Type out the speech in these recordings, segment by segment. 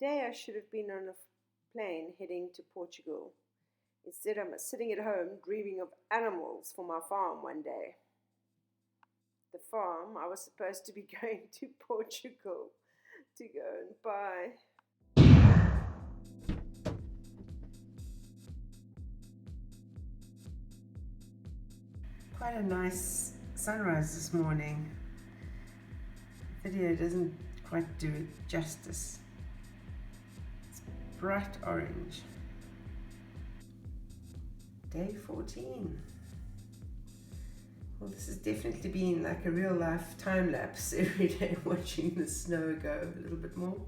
Today I should have been on a plane heading to Portugal. Instead, I'm sitting at home dreaming of animals for my farm one day. The farm, I was supposed to be going to Portugal to go and buy. Quite a nice sunrise this morning. The video doesn't quite do it justice. It's bright orange. Day 14. Well, this has definitely been like a real life time lapse every day, watching the snow go a little bit more.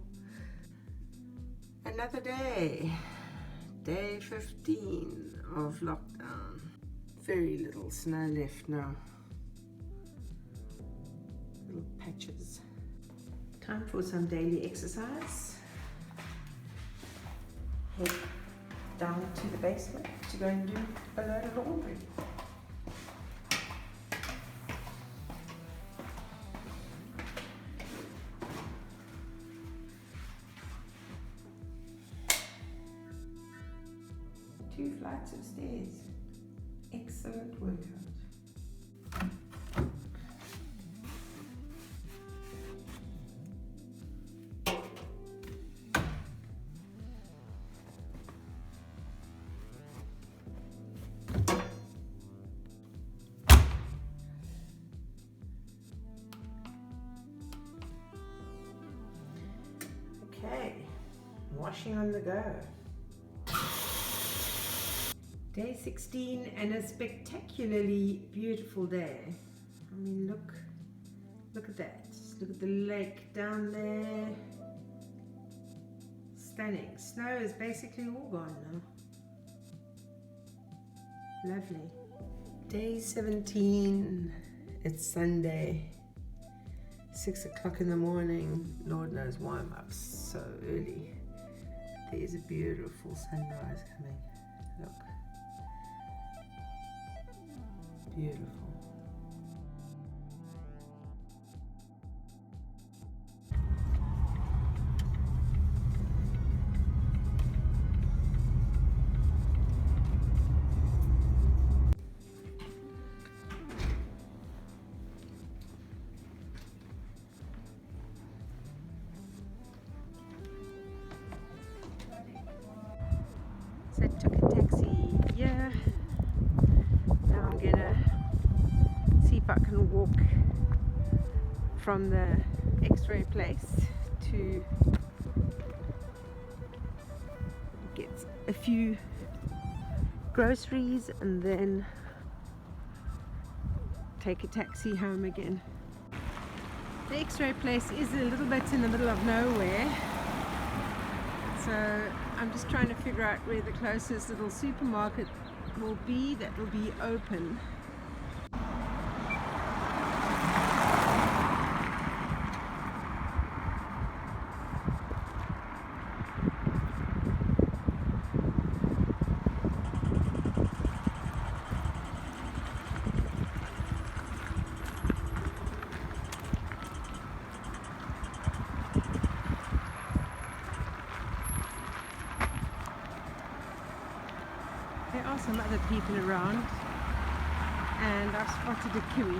Another day. Day 15 of lockdown. Very little snow left now. Little patches. Time for some daily exercise. Head down to the basement to go and do a load of laundry. Two flights of stairs. Excellent workout. Okay, washing on the go. Day 16 and a spectacularly beautiful day. I mean, look at that. Look at the lake down there. Stunning. Snow is basically all gone now. Lovely. Day 17. It's Sunday. 6 o'clock in the morning. Lord knows why I'm up so early. There's a beautiful sunrise coming. Look. Beautiful. So I took a taxi here. Now I'm gonna see if I can walk from the X-ray place to get a few groceries and then take a taxi home again. The X-ray place is a little bit in the middle of nowhere, so I'm just trying to figure out where the closest little supermarket will be that will be open. There are some other people around, and I've spotted a kiwi.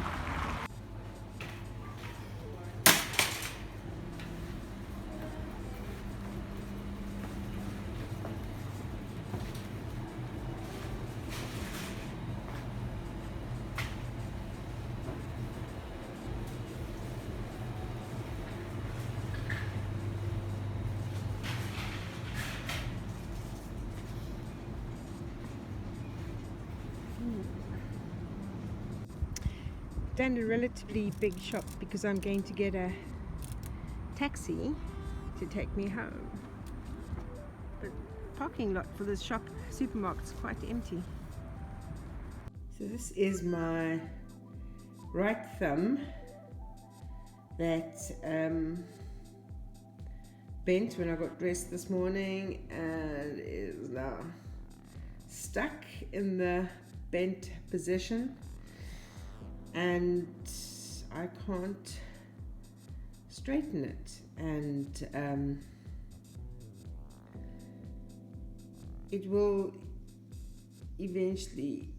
Done a relatively big shop because I'm going to get a taxi to take me home. The parking lot for this supermarket is quite empty. So this is my right thumb that bent when I got dressed this morning and is now stuck in the bent position. And I can't straighten it, and it will eventually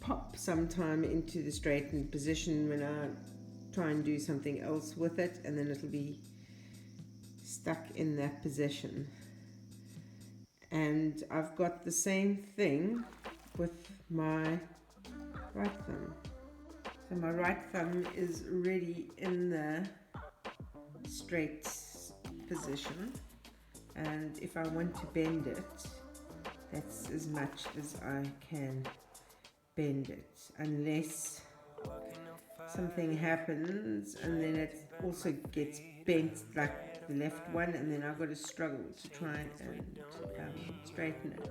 pop sometime into the straightened position when I try and do something else with it, and then it'll be stuck in that position. And I've got the same thing with my right thumb. So my right thumb is already in the straight position, and if I want to bend it, that's as much as I can bend it, unless something happens and then it also gets bent like the left one, and then I've got to struggle to try and straighten it.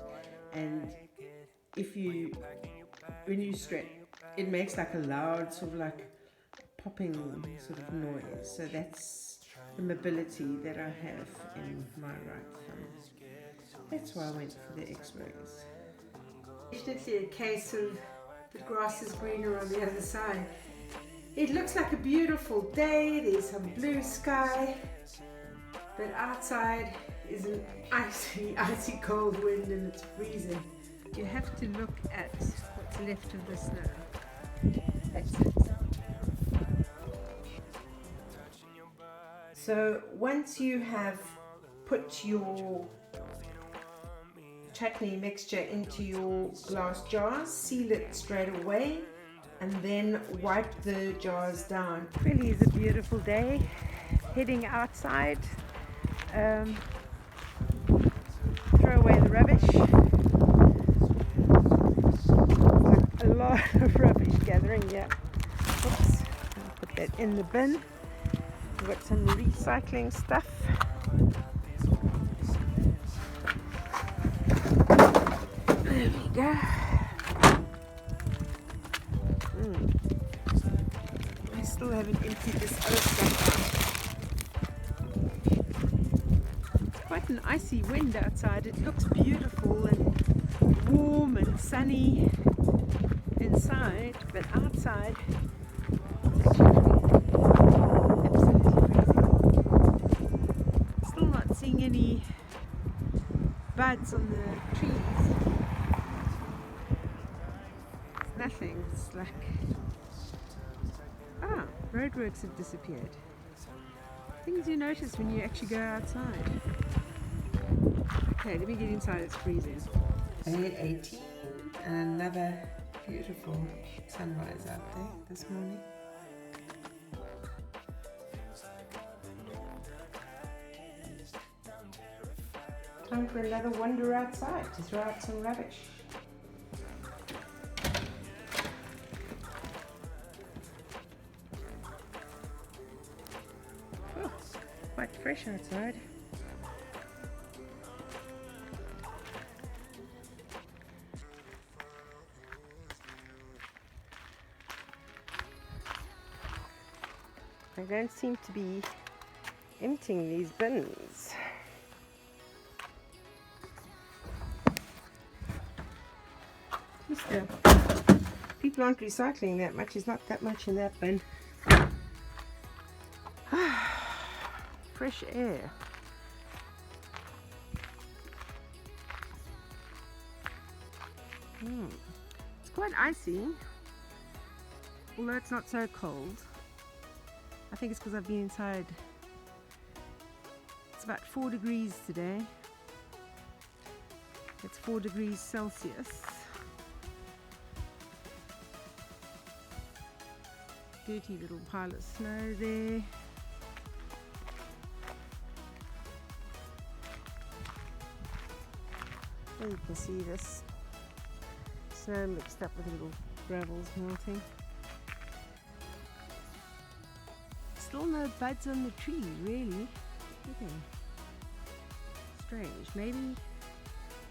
And when you straighten, it makes like a loud sort of like popping sort of noise. So that's the mobility that I have in my right thumb. That's why I went for the x-rays. Definitely a case of the grass is greener on the other side. It looks like a beautiful day, there's some blue sky, but outside is an icy cold wind and it's freezing. You have to look at what's left of the snow. That's it. So once you have put your chutney mixture into your glass jars, seal it straight away, and then wipe the jars down. It really is a beautiful day. Heading outside, throw away the rubbish. Like a lot of rubbish gathering here. Oops, I'll put that in the bin. We've got some recycling stuff. There we go. I still haven't emptied this other stuff out. It's quite an icy wind outside. It looks beautiful and warm and sunny inside, but outside it's actually absolutely freezing. Still not seeing any buds on the trees. Nothing. It's like, roadworks have disappeared. Things you notice when you actually go outside. Okay, let me get inside, it's freezing. Day 18, and another beautiful sunrise out there this morning. Time for another wander outside to throw out some rubbish. Quite fresh outside. I don't seem to be emptying these bins. People aren't recycling that much. There's not that much in that bin. Fresh air. It's quite icy, although it's not so cold. I think it's because I've been inside. It's about 4 degrees today. It's 4 degrees Celsius. Dirty little pile of snow there. There you can see this snow mixed up with little gravels melting. Still no buds on the tree, really. Nothing. Strange. Maybe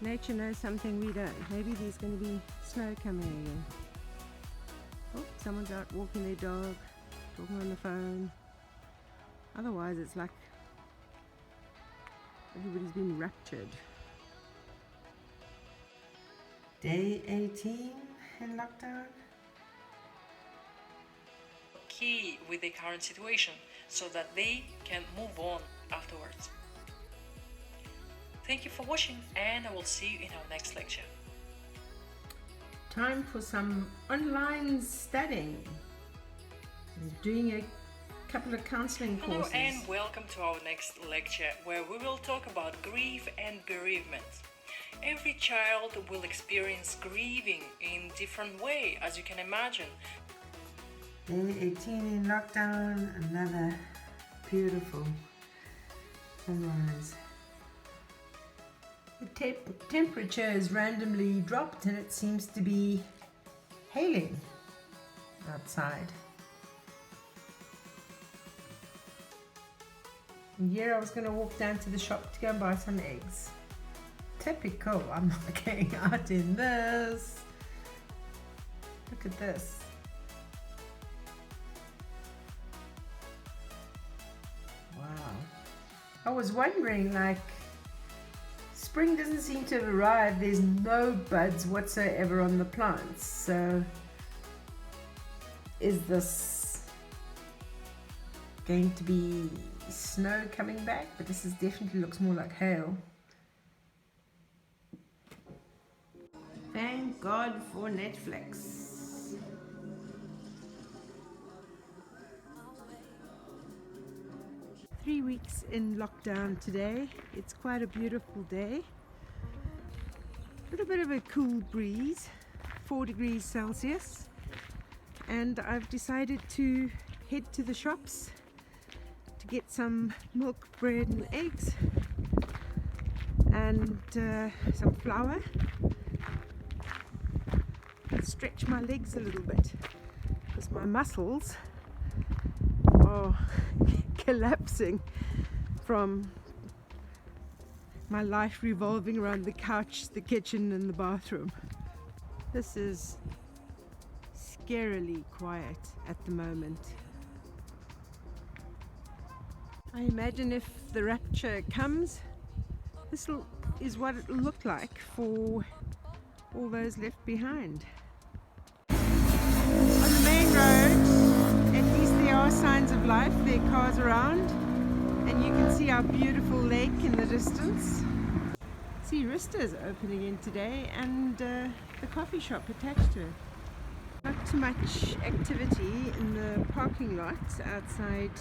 nature knows something we don't. Maybe there's going to be snow coming again. Oh, someone's out walking their dog, talking on the phone. Otherwise, it's like everybody's been raptured. Day 18 in lockdown. Key with the current situation so that they can move on afterwards. Thank you for watching, and I will see you in our next lecture. Time for some online studying. I'm doing a couple of counseling courses. Hello and welcome to our next lecture, where we will talk about grief and bereavement. Every child will experience grieving in different way, as you can imagine. Day 18 in lockdown, another beautiful sunrise. The temperature has randomly dropped and it seems to be hailing outside. And here I was going to walk down to the shop to go and buy some eggs. Typical, I'm not going out in this. Look at this. Wow. I was wondering, like, spring doesn't seem to have arrived. There's no buds whatsoever on the plants. So is this going to be snow coming back? But this definitely looks more like hail. Thank God for Netflix. Three weeks in lockdown today. It's quite a beautiful day. A little bit of a cool breeze, 4 degrees Celsius. And I've decided to head to the shops to get some milk, bread and eggs and some flour. Stretch my legs a little bit because my muscles are collapsing from my life revolving around the couch, the kitchen and the bathroom. This is scarily quiet at the moment. I imagine if the rapture comes, this is what it will look like for all those left behind. On the main road, at least there are signs of life. There are cars around and you can see our beautiful lake in the distance. See, Rista's opening in today and the coffee shop attached to it. Not too much activity in the parking lot outside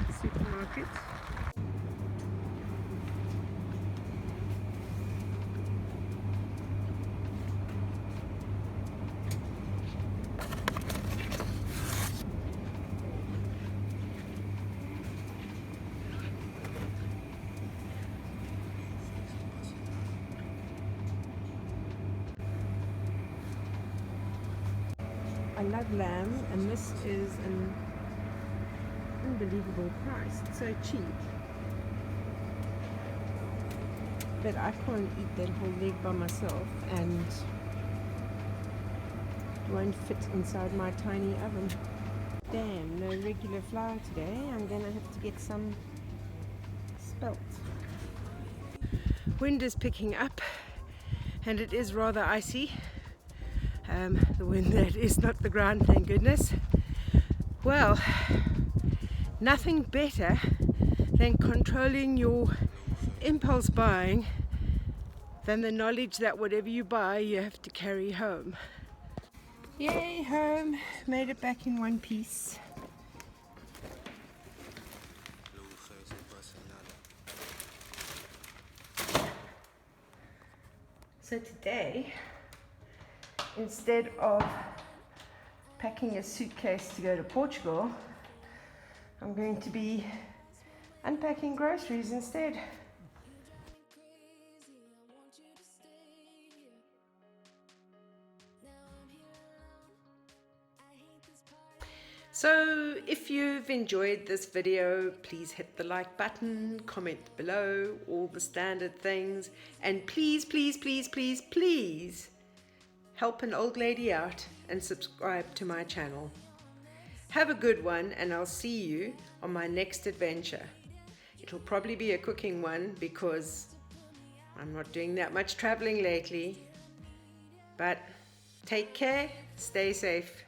the supermarket. I love lamb, and this is an unbelievable price. It's so cheap. But I can't eat that whole leg by myself, and it won't fit inside my tiny oven. Damn, no regular flour today. I'm gonna have to get some spelt. Wind is picking up, and it is rather icy. The wind that is not the ground, thank goodness. Well, nothing better than controlling your impulse buying than the knowledge that whatever you buy you have to carry home. Yay, home! Made it back in one piece. So today, instead of packing a suitcase to go to Portugal, I'm going to be unpacking groceries instead. So if you've enjoyed this video, please hit the like button, comment below, all the standard things, and please, please, please, please, please help an old lady out and subscribe to my channel. Have a good one, and I'll see you on my next adventure. It'll probably be a cooking one because I'm not doing that much traveling lately. But take care, stay safe.